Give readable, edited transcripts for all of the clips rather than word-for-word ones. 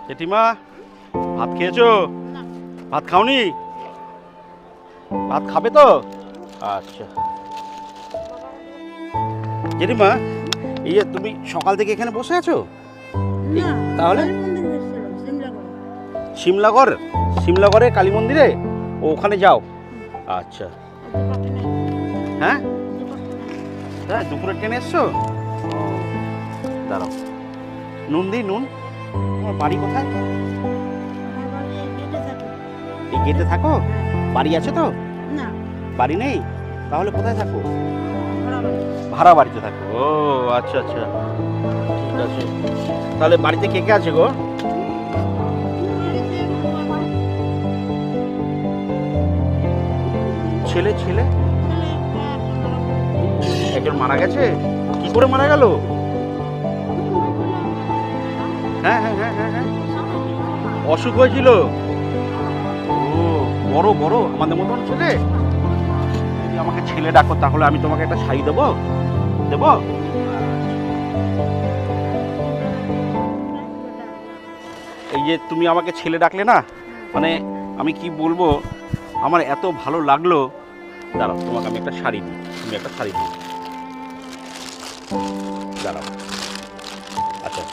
জেঠিমা, ভাত খেয়েছো? ভাত খাওনি? ভাত খাবে তো? আচ্ছা জেঠিমা, এই যে তুমি সকাল থেকে এখানে বসে আছো? তাহলে সিমলাগড়, সিমলাগড়ে কালী মন্দিরে ওখানে যাও। আচ্ছা। হ্যাঁ হ্যাঁ, দুপুরে ট্রেনে এসছো? ও, দাঁড়াও। নুন দিই, নুন। তোমার বাড়ি কোথায়? এই গেটে থাকো? বাড়ি আছে তো? বাড়ি নেই? তাহলে কোথায় থাকো? ভাড়া বাড়িতে থাকো। ও আচ্ছা আচ্ছা, ঠিক আছে। তাহলে বাড়িতে কে কে আছে গো? ছেলে ছেলে একজন মারা গেছে। কি করে মারা গেল? হ্যাঁ হ্যাঁ হ্যাঁ হ্যাঁ হ্যাঁ, অসুখ হয়েছিল। ও, বড় বড় আমাদের মতন ছেলে। যদি আমাকে ছেলে ডাকো তাহলে আমি তোমাকে একটা শাড়ি দেবো, দেবো? এই যে তুমি আমাকে ছেলে ডাকলে না, মানে আমি কি বলবো, আমার এত ভালো লাগলো। দাঁড়াও, তোমাকে আমি একটা শাড়ি দিই, তুমি একটা শাড়ি দিই। দাঁড়াও। আচ্ছা,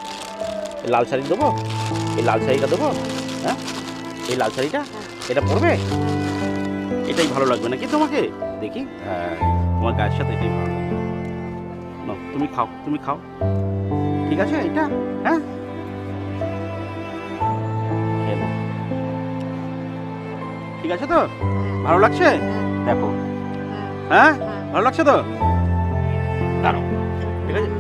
এই লাল শাড়ি দেবো, এই লাল শাড়িটা দেবো। হ্যাঁ, এই লাল শাড়িটা, এটা পরবে? এটাই ভালো লাগবে নাকি তোমাকে? দেখি, হ্যাঁ, তোমার গায়ের সাথে এটাই ভালো লাগবে। নাও, তুমি খাও, তুমি খাও। ঠিক আছে এটা? হ্যাঁ, খেয়ে নাও। ঠিক আছে তো? ভালো লাগছে? দেখো, হ্যাঁ, ভালো লাগছে তো? দাঁড়াও, ঠিক আছে।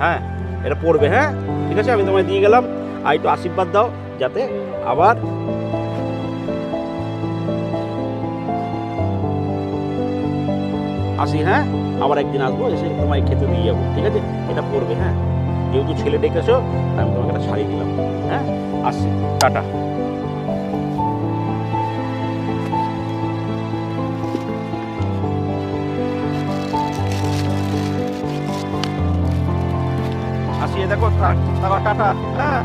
হ্যাঁ, এটা পড়বে। হ্যাঁ, ঠিক আছে, আমি তোমায় দিয়ে গেলাম। আর একটু আশীর্বাদ দাও যাতে আবার আসি। হ্যাঁ, আবার একদিন আসবো, এসে তোমায় খেতে দিয়ে যাবো। ঠিক আছে, এটা পড়বে। হ্যাঁ, যেহেতু ছেলে ডেকেছো তাই আমি তোমাকে একটা শাড়ি দিলাম। হ্যাঁ, আসছি, টাটা। আসি, দেখো, টাটা। হ্যাঁ।